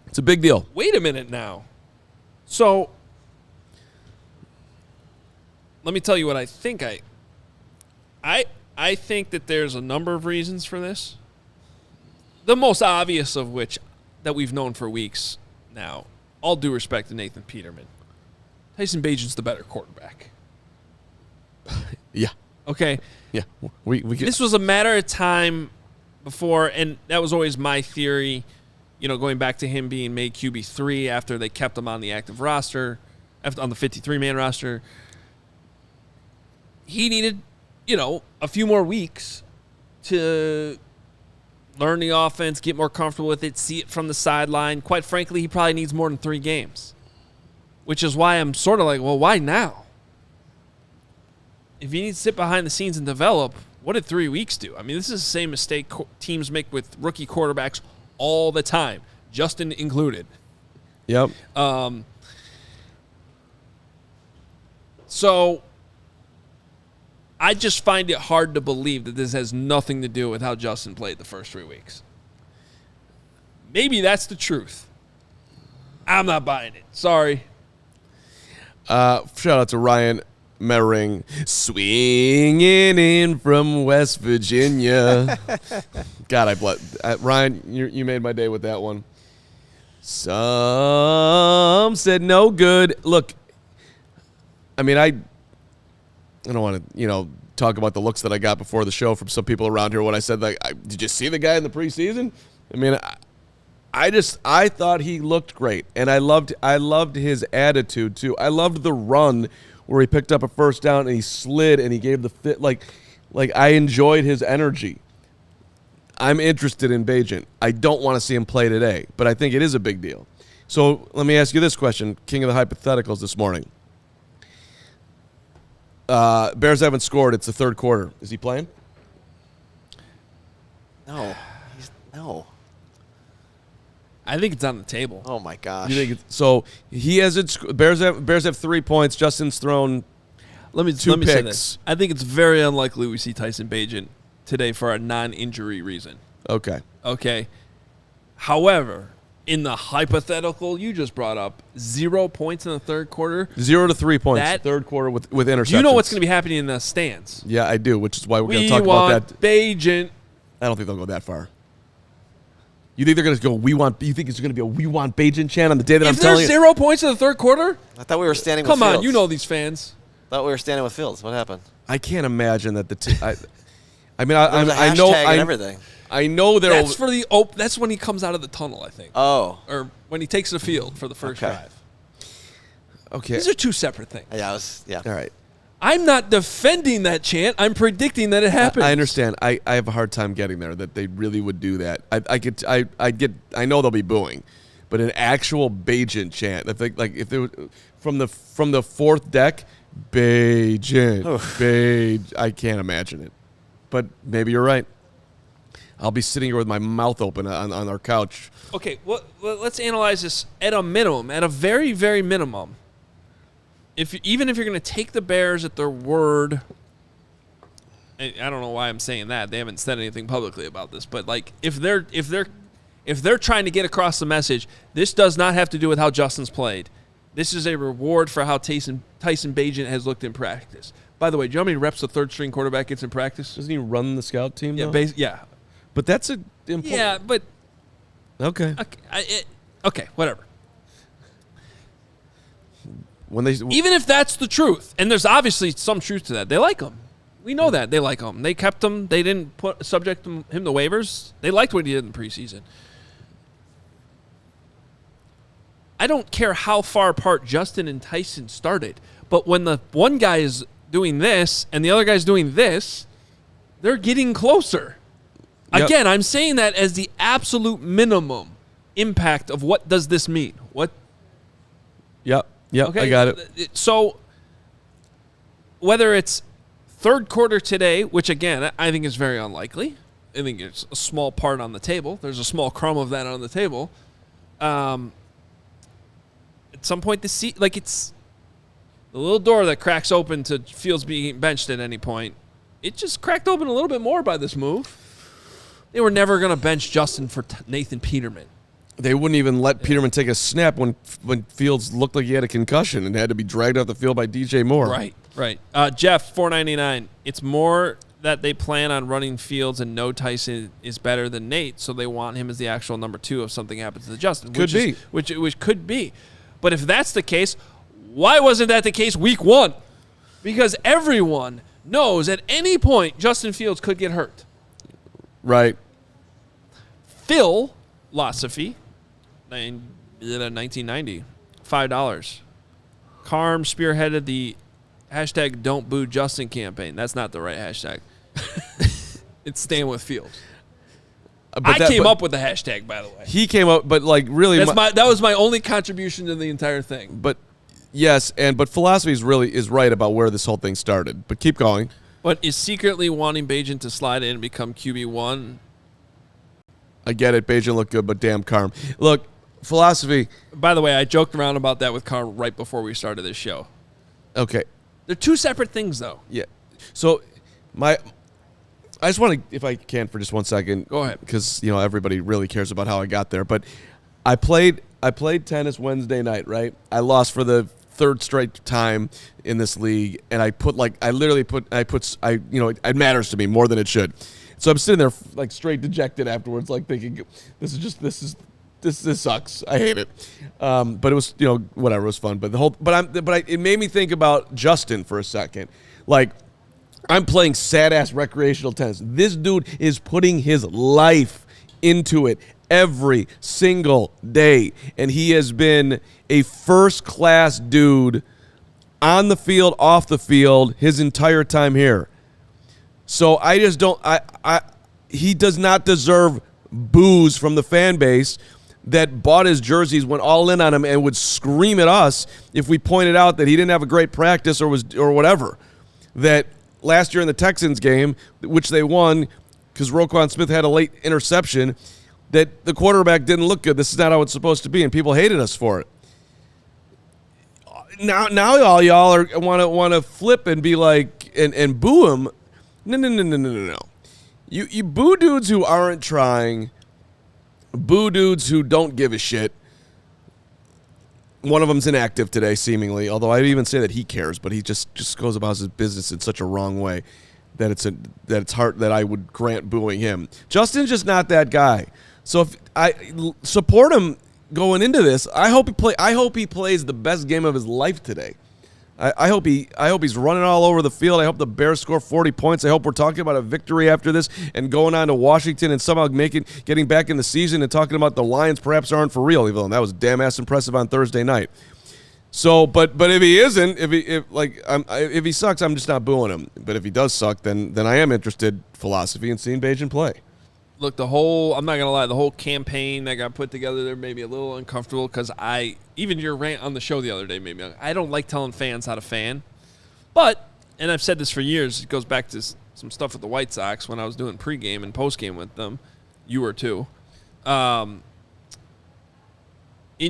It's a big deal. Wait a minute now. So, let me tell you what I think. I think that there's a number of reasons for this. The most obvious of which that we've known for weeks now. All due respect to Nathan Peterman. Tyson Bagent's the better quarterback. Yeah. Okay. Yeah. This was a matter of time before, and that was always my theory. Going back to him being made QB3 after they kept him on the active roster, on the 53-man roster. He needed, a few more weeks to learn the offense, get more comfortable with it, see it from the sideline. Quite frankly, he probably needs more than 3 games, which is why I'm sort of like, well, why now? If you need to sit behind the scenes and develop, what did 3 weeks do? I mean, this is the same mistake teams make with rookie quarterbacks all the time, Justin included. Yep. So I just find it hard to believe that this has nothing to do with how Justin played the first 3 weeks. Maybe that's the truth. I'm not buying it. Sorry. Shout out to Ryan Merring, swinging in from West Virginia. God, Ryan, you made my day with that one. Some said no good. Look, I mean, I don't want to, talk about the looks that I got before the show from some people around here when I said, did you see the guy in the preseason? I mean, I thought he looked great, and I loved his attitude too. I loved the run where he picked up a first down and he slid and he gave the fit. Like I enjoyed his energy. I'm interested in Bagent. I don't want to see him play today, but I think it is a big deal. So let me ask you this question, king of the hypotheticals this morning. Bears haven't scored. It's the third quarter. Is he playing? No. No. I think it's on the table. Oh, my gosh. You think so he hasn't Bears have 3 points. Justin's thrown let me picks. Say this. I think it's very unlikely we see Tyson Bagent today for a non-injury reason. Okay. However, in the hypothetical you just brought up, 0 points in the third quarter. 0 to 3 points. Third quarter with interceptions. You know what's going to be happening in the stands? Yeah, I do, which is why we're going to talk about that. Bagent. I don't think they'll go that far. You think they're going to go, you think it's going to be a we want Bagent chant on the day that I'm telling you? If there's 0 points in the third quarter? I thought we were standing with Fields. Fields. Come on, you know these fans. I thought we were standing with Fields. What happened? I can't imagine that I know everything. I know there. That's for the that's when he comes out of the tunnel, I think. Oh. Or when he takes the field for the first drive. Okay. These are two separate things. Yeah. All right. I'm not defending that chant. I'm predicting that it happens. I understand. I have a hard time getting there that they really would do that. I know they'll be booing, but an actual Bagent chant. If they would from the fourth deck, Bagent. I can't imagine it. But maybe you're right. I'll be sitting here with my mouth open on our couch. Okay, well, let's analyze this at a minimum, at a very, very minimum. Even if you're going to take the Bears at their word, I don't know why I'm saying that. They haven't said anything publicly about this, but like if they're trying to get across the message, this does not have to do with how Justin's played. This is a reward for how Tyson Bagent has looked in practice. By the way, do you know how many reps the third-string quarterback gets in practice? Doesn't he run the scout team? Yeah, yeah. But that's important. Yeah, but okay. Okay, whatever. Even if that's the truth, and there's obviously some truth to that, they like him. We know that they like him. They kept him. They didn't subject him to waivers. They liked what he did in preseason. I don't care how far apart Justin and Tyson started, but when the one guy is doing this and the other guy's doing this, they're getting closer. Yep. Again, I'm saying that as the absolute minimum impact of what does this mean. What? Yep, okay. I got it. So whether it's third quarter today, which again I think is very unlikely. I think it's a small part on the table. There's a small crumb of that on the table. At some point this season, like it's the little door that cracks open to Fields being benched at any point. It just cracked open a little bit more by this move. They were never going to bench Justin for Nathan Peterman. They wouldn't even let Peterman take a snap when Fields looked like he had a concussion and had to be dragged off the field by DJ Moore. Right. Jeff, $4.99. It's more that they plan on running Fields and no Tyson is better than Nate, so they want him as the actual number 2 if something happens to Justin. Which could be. But if that's the case, why wasn't that the case week 1? Because everyone knows at any point Justin Fields could get hurt. Right. Philosophy, 1990, $5. Carm spearheaded the hashtag Don't Boo Justin campaign. That's not the right hashtag. It's staying with Fields. I came up with the hashtag, by the way. He came up, but like really, that was my only contribution to the entire thing. But yes, but philosophy is right about where this whole thing started. But keep going. But is secretly wanting Bagent to slide in and become QB1? I get it. Bagent looked good, but damn Carm. Look, philosophy. By the way, I joked around about that with Carm right before we started this show. Okay. They're two separate things, though. Yeah. So I just want to, if I can, for just 1 second. Go ahead. Because, everybody really cares about how I got there. But I played tennis Wednesday night, right? I lost for the third straight time in this league, and it matters to me more than it should. So I'm sitting there like straight dejected afterwards, like thinking, this sucks. I hate it. But it was, whatever. It was fun. But it made me think about Justin for a second. Like, I'm playing sad-ass recreational tennis. This dude is putting his life into it every single day. And he has been a first-class dude on the field, off the field, his entire time here. So I just don't he does not deserve boos from the fan base that bought his jerseys, went all in on him, and would scream at us if we pointed out that he didn't have a great practice or whatever. That last year in the Texans game, which they won because Roquan Smith had a late interception, that the quarterback didn't look good. This is not how it's supposed to be, and people hated us for it. Now all y'all want to flip and be like and boo him. No. You boo dudes who aren't trying boo dudes who don't give a shit. One of them's inactive today, seemingly, although I'd even say that he cares, but he just goes about his business in such a wrong way that it's hard that I would grant booing him. Justin's just not that guy. So if I support him going into this, I hope he plays the best game of his life today. I hope he's running all over the field. I hope the Bears score 40 points. I hope we're talking about a victory after this and going on to Washington and somehow getting back in the season and talking about the Lions perhaps aren't for real, even though that was damn ass impressive on Thursday night. So, but if he isn't, if he sucks, I'm just not booing him. But if he does suck, then I am interested philosophy in seeing Bajan play. Look, I'm not going to lie, the whole campaign that got put together there made me a little uncomfortable because even your rant on the show the other day made me, I don't like telling fans how to fan. But, and I've said this for years, it goes back to some stuff with the White Sox when I was doing pregame and postgame with them. You were too. In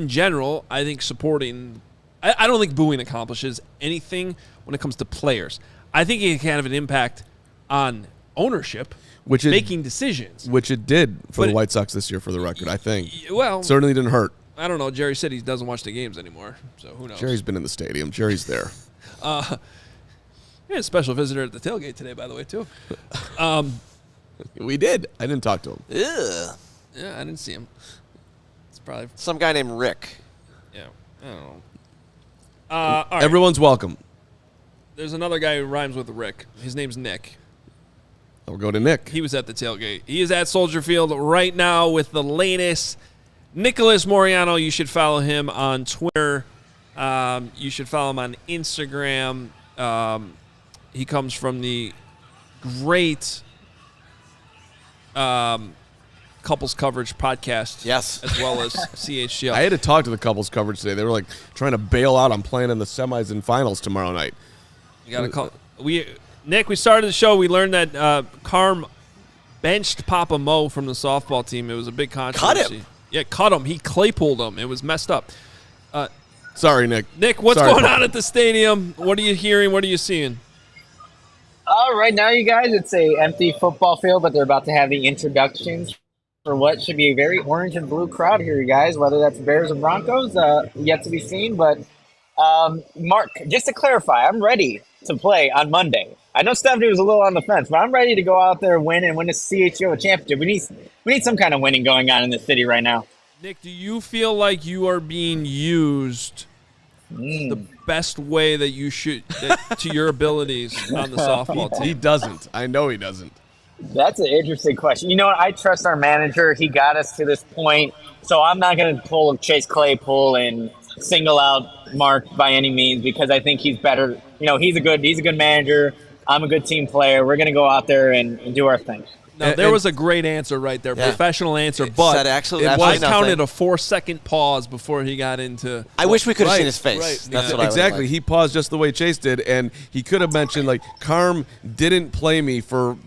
general, I think supporting, I don't think booing accomplishes anything when it comes to players. I think it can have an impact on ownership. Making decisions. Which it did for the White Sox this year, for the record, I think. Well, certainly didn't hurt. I don't know. Jerry said he doesn't watch the games anymore, so who knows? Jerry's been in the stadium. Jerry's there. We had a special visitor at the tailgate today, by the way, too. We did. I didn't talk to him. Ew. Yeah, I didn't see him. It's probably some guy named Rick. Yeah, I don't know. All right. Everyone's welcome. There's another guy who rhymes with Rick. His name's Nick. We'll go to Nick. He was at the tailgate. He is at Soldier Field right now with the latest. Nicholas Moriano, you should follow him on Twitter. You should follow him on Instagram. He comes from the great Couples Coverage podcast. Yes. As well as CHGO. I had to talk to the Couples Coverage today. They were like trying to bail out on playing in the semis and finals tomorrow night. You got to call. Nick, we started the show. We learned that Carm benched Papa Mo from the softball team. It was a big controversy. Cut him. Yeah, cut him. He Claypooled him. It was messed up. Sorry, Nick. Nick, what's going on at the stadium? What are you hearing? What are you seeing? Right now, you guys, it's a empty football field, but they're about to have the introductions for what should be a very orange and blue crowd here, you guys. Whether that's Bears or Broncos, yet to be seen. But, Mark, just to clarify, I'm ready to play on Monday. I know Stephanie was a little on the fence, but I'm ready to go out there and win a CHGO championship. We need some kind of winning going on in the city right now. Nick, do you feel like you are being used the best way that you should to your abilities on the softball team? He doesn't. I know he doesn't. That's an interesting question. You know what? I trust our manager. He got us to this point, so I'm not going to pull Chase Claypool and single out Mark by any means because I think he's better. You know, he's a good manager. I'm a good team player. We're going to go out there and do our thing. Now, there was a great answer right there, professional answer, but it was counted a 4-second pause before he got into. I wish we could have seen his face. Right. That's what exactly. I like. He paused just the way Chase did, and he could have mentioned like Carm didn't play me for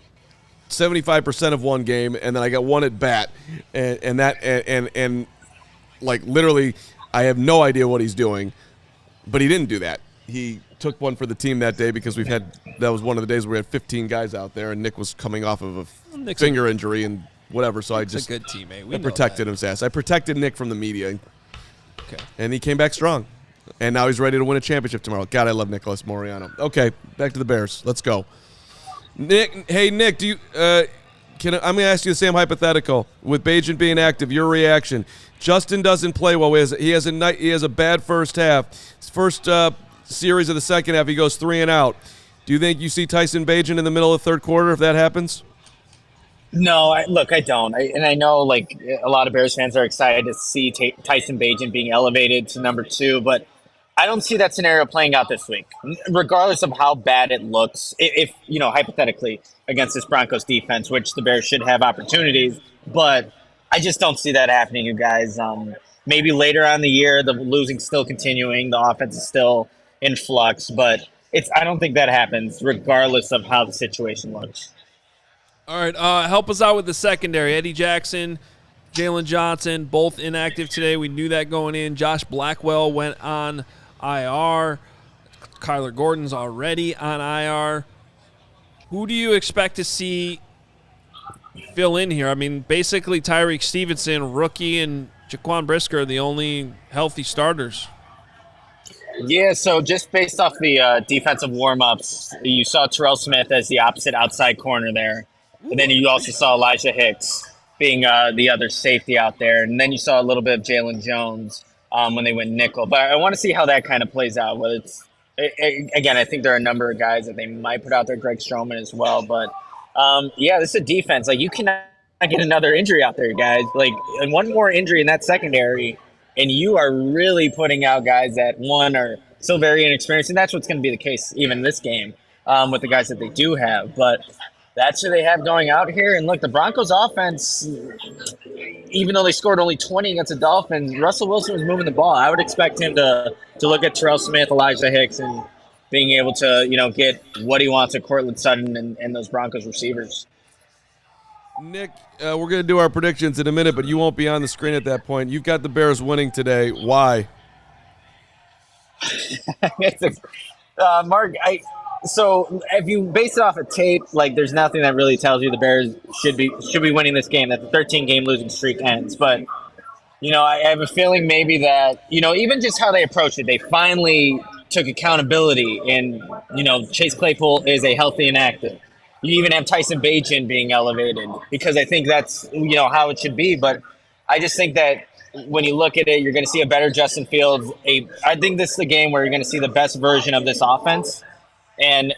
75% of one game, and then I got one at bat, and like literally, I have no idea what he's doing, but he didn't do that. He took one for the team that day because that was one of the days where we had 15 guys out there, and Nick was coming off of a finger injury and whatever. So Nick's a good teammate. I protected his ass. I protected Nick from the media. Okay. And he came back strong. And now he's ready to win a championship tomorrow. God, I love Nicholas Moriano. Okay, back to the Bears. Let's go. Nick, do you I'm going to ask you the same hypothetical. With Bajan being active, your reaction. Justin doesn't play well. He has a bad first half. His first series of the second half, he goes 3 and out. Do you think you see Tyson Bajan in the middle of the third quarter if that happens? No, I don't. I know like a lot of Bears fans are excited to see Tyson Bajan being elevated to number 2, but I don't see that scenario playing out this week, regardless of how bad it looks. If hypothetically against this Broncos defense, which the Bears should have opportunities, but I just don't see that happening, you guys. Maybe later on in the year, the losing's still continuing, the offense is still in flux, but I don't think that happens regardless of how the situation looks. All right, help us out with the secondary. Eddie Jackson, Jalen Johnson, both inactive today. We knew that going in. Josh Blackwell went on IR. Kyler Gordon's already on IR. Who do you expect to see fill in here. I mean, basically Tyreek Stevenson, rookie, and Jaquan Brisker are the only healthy starters. Yeah, so just based off the defensive warm-ups, you saw Terrell Smith as the opposite outside corner there. And then you also saw Elijah Hicks being the other safety out there. And then you saw a little bit of Jalen Jones when they went nickel. But I want to see how that kind of plays out. Whether again, I think there are a number of guys that they might put out there, Greg Stroman as well. But, this is a defense. Like, you cannot get another injury out there, guys. Like, and one more injury in that secondary, and you are really putting out guys that, one, are still very inexperienced. And that's what's going to be the case even this game with the guys that they do have. But that's who they have going out here. And look, the Broncos offense, even though they scored only 20 against the Dolphins, Russell Wilson was moving the ball. I would expect him to look at Terrell Smith, Elijah Hicks, and being able to, get what he wants at Cortland Sutton and those Broncos receivers. Nick, we're going to do our predictions in a minute, but you won't be on the screen at that point. You've got the Bears winning today. Why? Mark, so if you base it off of tape, like, there's nothing that really tells you the Bears should be winning this game, that the 13-game losing streak ends. But, I have a feeling maybe that, even just how they approached it, they finally took accountability. And, Chase Claypool is a healthy and active. You even have Tyson Bagent being elevated because I think that's, how it should be. But I just think that when you look at it, you're going to see a better Justin Fields. I think this is the game where you're going to see the best version of this offense. And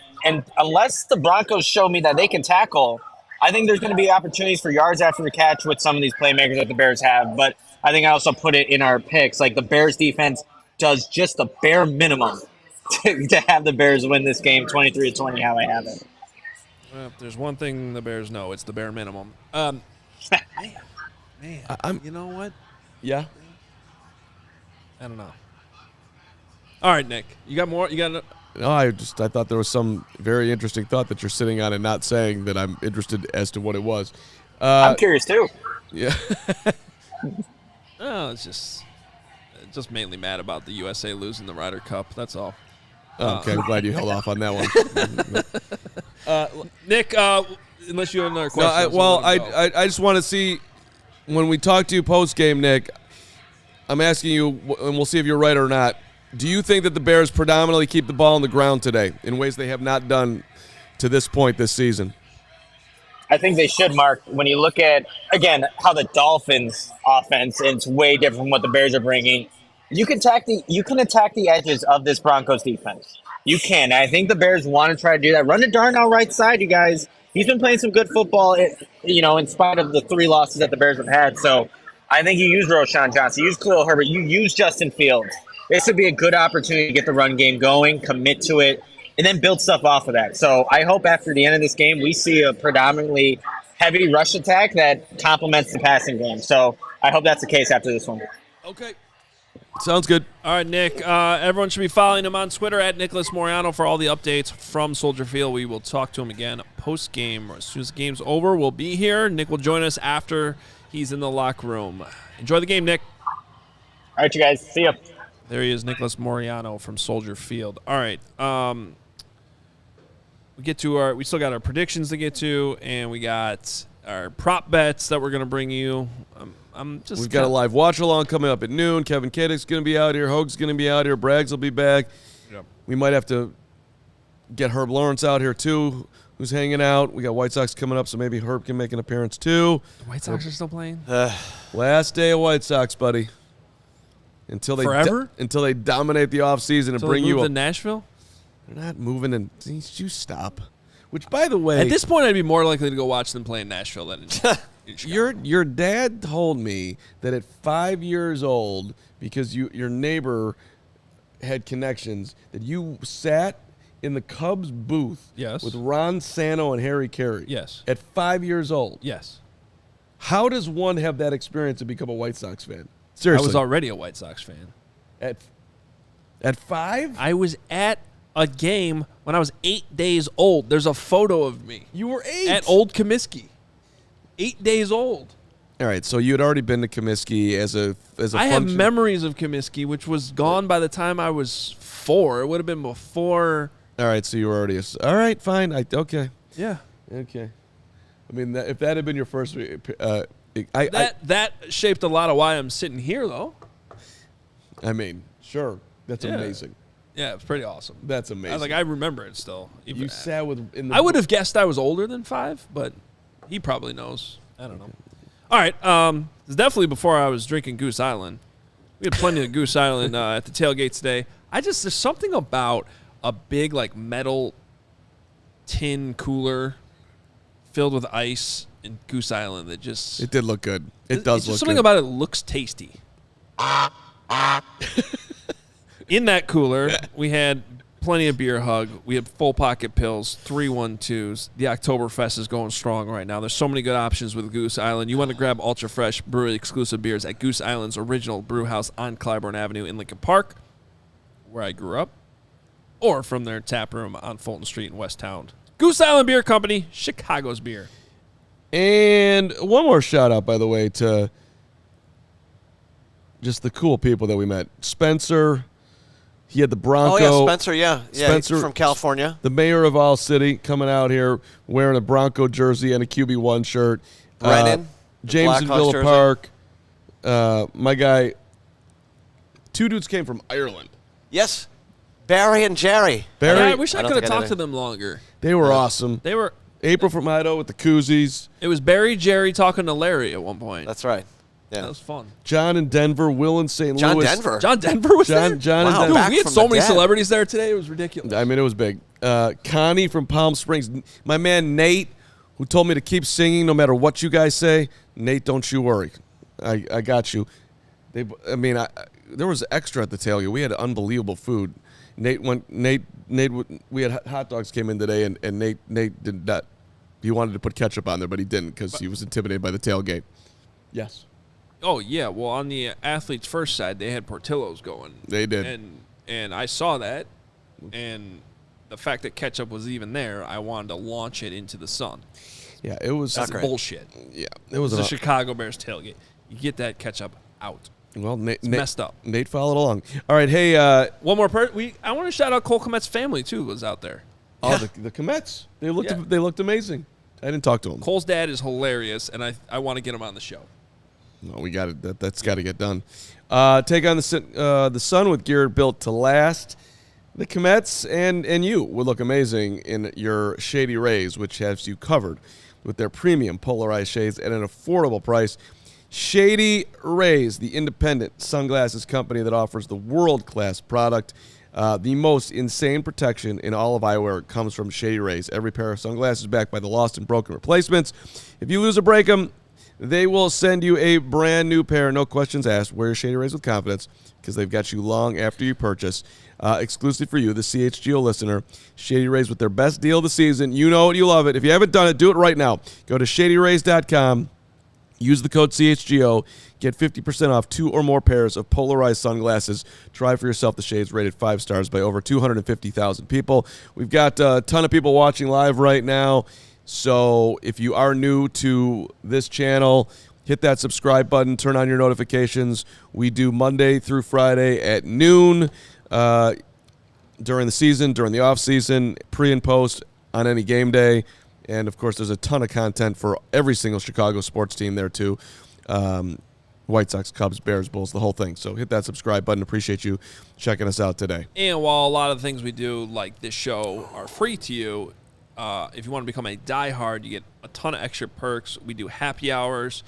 unless the Broncos show me that they can tackle, I think there's going to be opportunities for yards after the catch with some of these playmakers that the Bears have. But I think I also put it in our picks. Like, the Bears defense does just the bare minimum to have the Bears win this game 23-20, how I have it. Well, if there's one thing the Bears know, it's the bare minimum. Man, you know what? Yeah? I don't know. All right, Nick, you got more? You got? No, I thought there was some very interesting thought that you're sitting on and not saying that I'm interested as to what it was. I'm curious too. Yeah. No, it's just mainly mad about the USA losing the Ryder Cup. That's all. Okay, I'm glad you held off on that one. Nick, unless you have another question. I just want to see, when we talk to you post-game, Nick, I'm asking you, and we'll see if you're right or not, do you think that the Bears predominantly keep the ball on the ground today in ways they have not done to this point this season? I think they should, Mark. When you look at, again, how the Dolphins offense, it's way different from what the Bears are bringing. You can attack the edges of this Broncos defense. You can. I think the Bears want to try to do that. Run to Darnell right side, you guys. He's been playing some good football, in spite of the 3 losses that the Bears have had. So I think you use Roshan Johnson, you use Khalil Herbert, you use Justin Fields. This would be a good opportunity to get the run game going, commit to it, and then build stuff off of that. So I hope after the end of this game, we see a predominantly heavy rush attack that complements the passing game. So I hope that's the case after this one. Okay. Sounds good. All right, Nick. Everyone should be following him on Twitter at Nicholas Moriano for all the updates from Soldier Field. We will talk to him again post-game. As soon as the game's over, we'll be here. Nick will join us after he's in the locker room. Enjoy the game, Nick. All right, you guys. See ya. There he is, Nicholas Moriano from Soldier Field. All right. We still got our predictions to get to, and we got our prop bets that we're going to bring you. We've got a live watch along coming up at noon. Kevin Kadick's going to be out here. Hoge's going to be out here. Braggs will be back. Yep. We might have to get Herb Lawrence out here too, who's hanging out. We got White Sox coming up, so maybe Herb can make an appearance too. The White Sox are still playing? Last day of White Sox, buddy. Until they dominate the offseason and bring you up to Nashville? They're not moving, and you stop. Which, by the way, at this point, I'd be more likely to go watch them play in Nashville than in your dad told me that at 5 years old, because your neighbor had connections, that you sat in the Cubs booth with Ron Santo and Harry Carey. Yes. At 5 years old. Yes. How does one have that experience to become a White Sox fan? Seriously. I was already a White Sox fan. At 5? I was at a game when I was 8 days old. There's a photo of me. You were 8? At Old Comiskey. 8 days old. All right, so you had already been to Comiskey as a I have memories of Comiskey, which was gone by the time I was 4. It would have been before. All right, so you were already all right, fine. Okay. Yeah. Okay. I mean, if that had been your first, that shaped a lot of why I'm sitting here, though. I mean, sure, that's amazing. Yeah, it's pretty awesome. That's amazing. I remember it still. You sat with. I would have guessed I was older than 5, but he probably knows. I don't know. All right, it's definitely before I was drinking Goose Island. We had plenty of Goose Island at the tailgate today. There's something about a big metal tin cooler filled with ice in Goose Island that just. It did look good. It does look good. Something about it looks tasty. In that cooler, we had plenty of beer hug. We had full pocket pills, 312s. The Oktoberfest is going strong right now. There's so many good options with Goose Island. You want to grab ultra fresh brewery exclusive beers at Goose Island's original brew house on Clybourne Avenue in Lincoln Park, where I grew up, or from their tap room on Fulton Street in West Town. Goose Island Beer Company, Chicago's beer. And one more shout out, by the way, to just the cool people that we met. Spencer. He had the Bronco. Oh, yeah, Spencer, yeah. Spencer from California. The mayor of ALLCITY coming out here wearing a Bronco jersey and a QB1 shirt. Brennan. James in Villa Park. My guy. 2 dudes came from Ireland. Yes. Barry and Jerry. I wish I could have talked to them longer. They were awesome. They were. April from Idaho with the koozies. It was Barry, Jerry talking to Larry at one point. That's right. Yeah. That was fun. John in Denver, Will in St. Louis. John Denver was there? John wow, in Denver. Dude, we had so many celebrities there today. It was ridiculous. I mean, it was big. Connie from Palm Springs. My man Nate, who told me to keep singing no matter what you guys say. Nate, don't you worry. I got you. There was extra at the tailgate. We had unbelievable food. We had hot dogs came in today, and Nate did not. He wanted to put ketchup on there, but he didn't because he was intimidated by the tailgate. Yes. Oh, yeah. Well, on the Athletes First side, they had Portillo's going. They did. And I saw that, and the fact that ketchup was even there, I wanted to launch it into the sun. Yeah, it was. That's bullshit. Yeah, it was a Chicago Bears tailgate. You get that ketchup out. Well, Nate messed up. Nate followed along. All right, hey. One more person. I want to shout out Cole Komet's family, too, was out there. Oh, the Komets. They looked amazing. I didn't talk to him. Cole's dad is hilarious, and I want to get him on the show. No, we got it. That's got to get done. Take on the Sun with gear built to last. The Komets and you will look amazing in your Shady Rays, which has you covered with their premium polarized shades at an affordable price. Shady Rays, the independent sunglasses company that offers the world-class product. The most insane protection in all of eyewear comes from Shady Rays. Every pair of sunglasses backed by the lost and broken replacements. If you lose or break them, they will send you a brand new pair, no questions asked. Wear your Shady Rays with confidence because they've got you long after you purchase. Exclusive for you, the CHGO listener, Shady Rays with their best deal of the season. You know it, you love it. If you haven't done it, do it right now. Go to shadyrays.com. Use the code CHGO. Get 50% off 2 or more pairs of polarized sunglasses. Try for yourself the shades rated 5 stars by over 250,000 people. We've got a ton of people watching live right now. So if you are new to this channel, hit that subscribe button. Turn on your notifications. We do Monday through Friday at noon during the season, during the off season, pre and post on any game day. And, of course, there's a ton of content for every single Chicago sports team there, too. White Sox, Cubs, Bears, Bulls, the whole thing. So hit that subscribe button. Appreciate you checking us out today. And while a lot of the things we do, like this show, are free to you, if you want to become a diehard, you get a ton of extra perks. We do happy hours,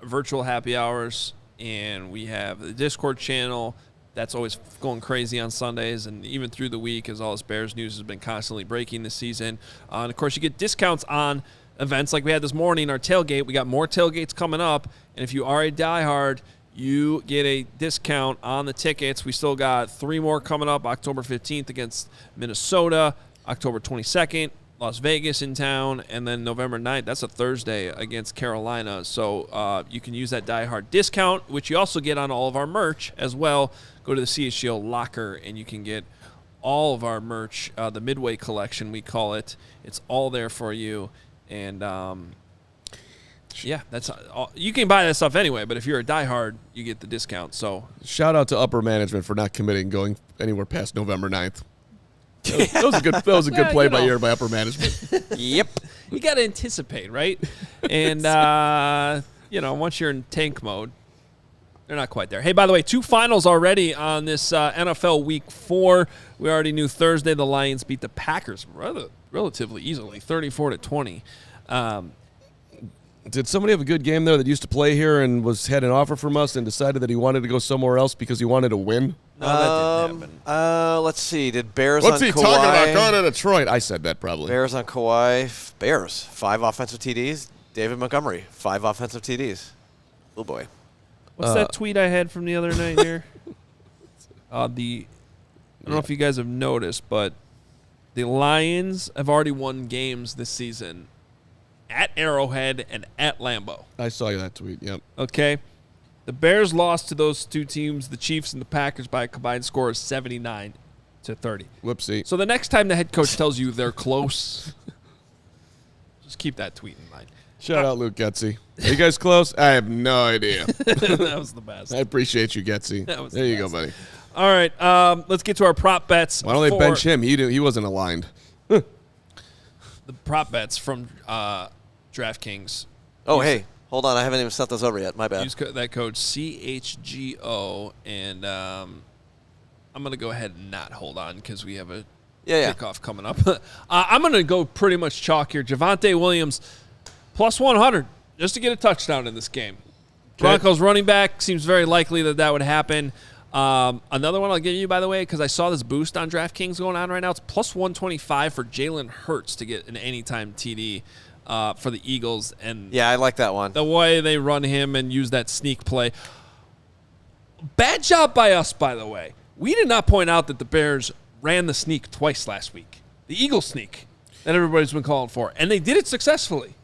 virtual happy hours, and we have the Discord channel. That's always going crazy on Sundays and even through the week as all this Bears news has been constantly breaking this season. And, of course, you get discounts on events like we had this morning, our tailgate. We got more tailgates coming up. And if you are a diehard, you get a discount on the tickets. We still got 3 more coming up, October 15th against Minnesota, October 22nd, Las Vegas in town, and then November 9th, that's a Thursday, against Carolina. So you can use that diehard discount, which you also get on all of our merch as well. Go to the CHGO locker, and you can get all of our merch, the Midway collection, we call it. It's all there for you. And, yeah, that's all. You can buy that stuff anyway, but if you're a diehard, you get the discount. So shout out to upper management for not committing going anywhere past November 9th. That was a good play by upper management. Yep. You got to anticipate, right? And, once you're in tank mode, they're not quite there. Hey, by the way, 2 finals already on this NFL Week 4. We already knew Thursday the Lions beat the Packers relatively easily, 34-20. Did somebody have a good game there that used to play here and had an offer from us and decided that he wanted to go somewhere else because he wanted to win? No, that didn't happen. Let's see. Did Bears What's on he Kawhi? talking about? Going to Detroit. I said that probably. Bears on Kawhi. Bears, 5 offensive TDs. David Montgomery, 5 offensive TDs. Oh, boy. What's that tweet I had from the other night here? I don't know if you guys have noticed, but the Lions have already won games this season at Arrowhead and at Lambeau. I saw that tweet, yep. Okay. The Bears lost to those 2 teams, the Chiefs and the Packers, by a combined score of 79-30. Whoopsie. So the next time the head coach tells you they're close, just keep that tweet in mind. Shout out Luke Getsy. Are you guys close? I have no idea. That was the best. I appreciate you, Getsy. There you go, buddy. All right, let's get to our prop bets. Why don't they bench him? He wasn't aligned. The prop bets from DraftKings. Oh, hey. Hold on. I haven't even sent those over yet. My bad. Use that code CHGO, and I'm going to go ahead and not hold on because we have a kickoff coming up. I'm going to go pretty much chalk here. Javonte Williams, plus 100, just to get a touchdown in this game. Okay. Broncos running back, seems very likely that would happen. Another one I'll give you, by the way, because I saw this boost on DraftKings going on right now. It's plus 125 for Jalen Hurts to get an anytime TD for the Eagles. And yeah, I like that one. The way they run him and use that sneak play. Bad job by us, by the way. We did not point out that the Bears ran the sneak twice last week. The Eagle sneak that everybody's been calling for. And they did it successfly.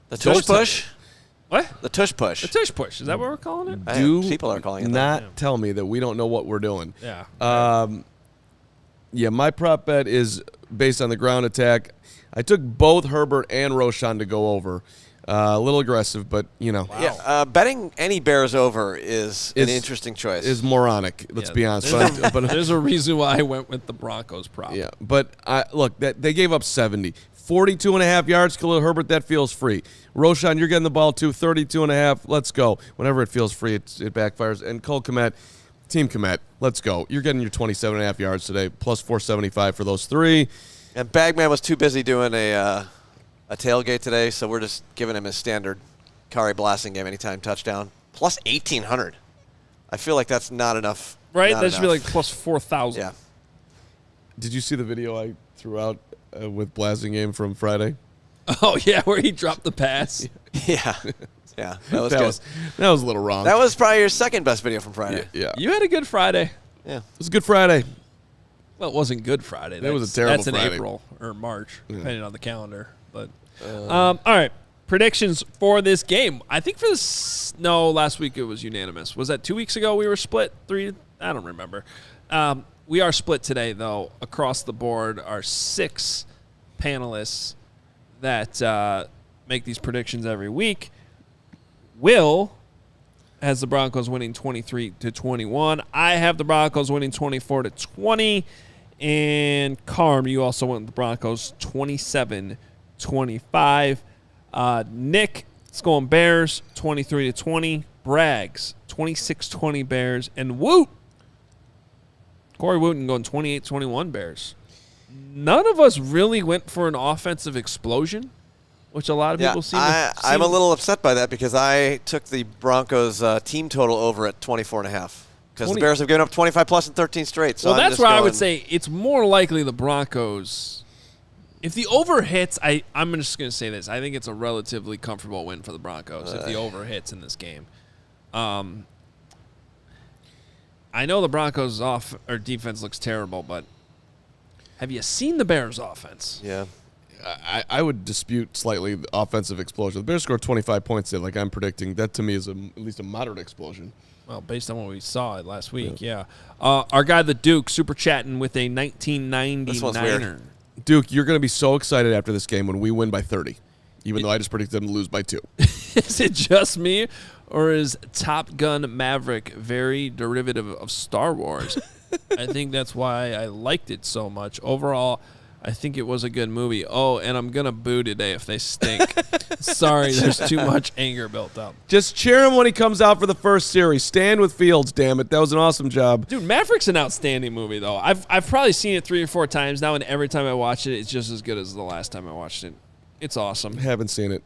The tush push? What? The tush push. The tush push. Is that what we're calling it? People are calling it that. Not tell me that we don't know what we're doing. Yeah. Yeah, my prop bet is based on the ground attack. I took both Herbert and Roschon to go over. A little aggressive, but, Wow. Yeah, betting any Bears over is an interesting choice. Is moronic, let's be honest. But there's a reason why I went with the Broncos prop. Yeah, but look, they gave up 70. 42.5 yards, Khalil Herbert, that feels free. Roschon, you're getting the ball too, 32.5, let's go. Whenever it feels free, it backfires. And Cole Kmet, Team Kmet, let's go. You're getting your 27.5 yards today, plus 475 for those 3. And Bagman was too busy doing a tailgate today, so we're just giving him his standard Kari blasting game anytime touchdown. Plus 1,800. I feel like that's not enough. Right? That should be like plus 4,000. Yeah. Did you see the video I threw out with blasting game from Friday? Oh, yeah, where he dropped the pass. Yeah. Yeah, that was good. That was a little wrong. That was probably your second best video from Friday. Yeah. You had a good Friday. Yeah. It was a good Friday. Well, it wasn't Good Friday. It was a terrible Friday. Friday. That's in April or March, depending on the calendar. But all right, predictions for this game. I think for this, last week it was unanimous. Was that 2 weeks ago we were split? 3? I don't remember. We are split today, though, across the board. Our 6 panelists that make these predictions every week. Will has the Broncos winning 23-21. I have the Broncos winning 24-20. And Carm, you also went with the Broncos 27-25. Nick is going Bears 23-20. Braggs 26-20 Bears. And Woot, Corey Wooten going 28-21 Bears. None of us really went for an offensive explosion, which a lot of people seem to I'm a little upset by that because I took the Broncos team total over at 24.5. Because the Bears have given up 25-plus in 13 straight. So that's where I would say it's more likely the Broncos. If the over hits, I'm just going to say this. I think it's a relatively comfortable win for the Broncos if the over hits in this game. I know the Broncos' defense looks terrible, but have you seen the Bears' offense? Yeah. I would dispute slightly the offensive explosion. The Bears scored 25 points there, like I'm predicting. That, to me, is at least a moderate explosion. Well, based on what we saw last week, yeah. Our guy, the Duke, super chatting with a 1990 This one's Niner. weird. Duke, you're going to be so excited after this game when we win by 30, even though I just predicted them to lose by 2. Is it just me, or is Top Gun Maverick very derivative of Star Wars? I think that's why I liked it so much. Overall, I think it was a good movie. Oh, and I'm going to boo today if they stink. Sorry, there's too much anger built up. Just cheer him when he comes out for the first series. Stand with Fields, damn it. That was an awesome job. Dude, Maverick's an outstanding movie, though. I've probably seen it 3 or 4 times now, and every time I watch it, it's just as good as the last time I watched it. It's awesome. Haven't seen it.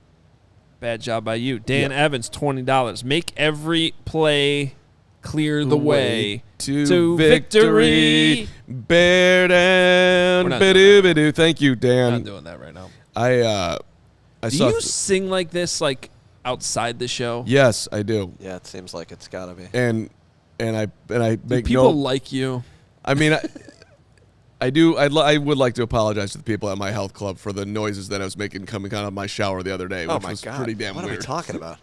Bad job by you. Dan Evans, $20. Make every play clear the way to victory. Bear down. Ba-doo-ba-doo. Thank you, Dan. I'm not doing that right now. I do saw you sing like this, like outside the show? Yes, I do. Yeah, it seems like it's got to be. And I make people like you. I mean, I do. I would like to apologize to the people at my health club for the noises that I was making coming out of my shower the other day, which was pretty damn weird. What are we talking about?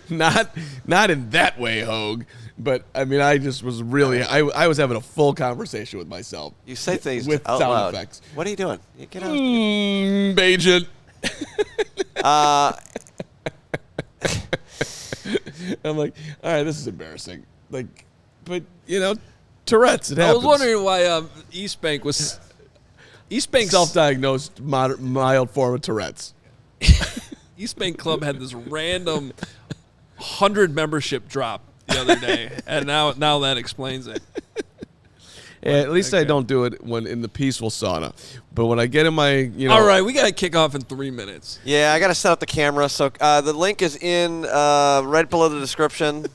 Not in that way, Hoge. But I mean, I just was really. I was having a full conversation with myself. You say things with out sound loud. effects. What are you doing? You get out. Bajent. I'm like, all right, this is embarrassing. Like, but you know, Tourette's. It happens. I was wondering why East Bank was self-diagnosed mild form of Tourette's. East Bank Club had this random 100 membership drop the other day, and now that explains it. Yeah, at least I don't do it when in the peaceful sauna. But when I get in my, All right, we got to kick off in 3 minutes. Yeah, I got to set up the camera. So the link is in right below the description.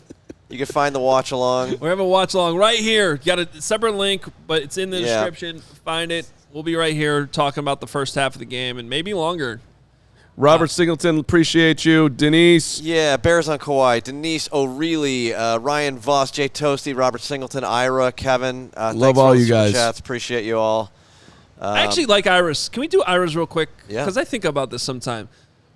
You can find the watch along. We have a watch along right here. You got a separate link, but it's in the description. Find it. We'll be right here talking about the first half of the game and maybe longer. Robert Singleton, appreciate you. Denise. Yeah, Bears on Kauai. Denise O'Reilly, Ryan Voss, Jay Toasty, Robert Singleton, Ira, Kevin. Love all you guys. Chats. Appreciate you all. I actually like Ira's. Can we do Ira's real quick? Yeah. Because I think about this sometime.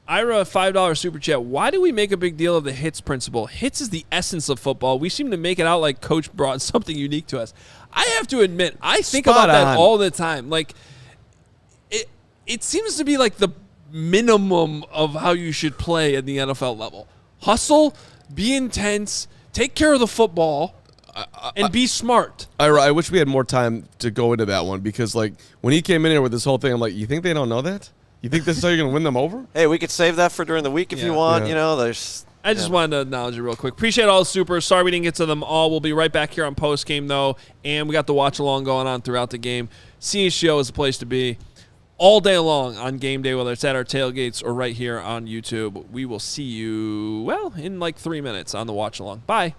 Ira, $5 super chat. Why do we make a big deal of the hits principle? Hits is the essence of football. We seem to make it out like Coach brought something unique to us. I have to admit, I think about that all the time. Like, it seems to be like the minimum of how you should play at the NFL level. Hustle, be intense, take care of the football, and be smart. I wish we had more time to go into that one because, like, when he came in here with this whole thing, I'm like, you think they don't know that? You think this is how you're going to win them over? Hey, we could save that for during the week if you want. Yeah. You know, there's... I just wanted to acknowledge it real quick. Appreciate all the supers. Sorry we didn't get to them all. We'll be right back here on post-game, though, and we got the watch-along going on throughout the game. CHGO is the place to be all day long on game day, whether it's at our tailgates or right here on YouTube. We will see you, in like 3 minutes on the watch-along. Bye.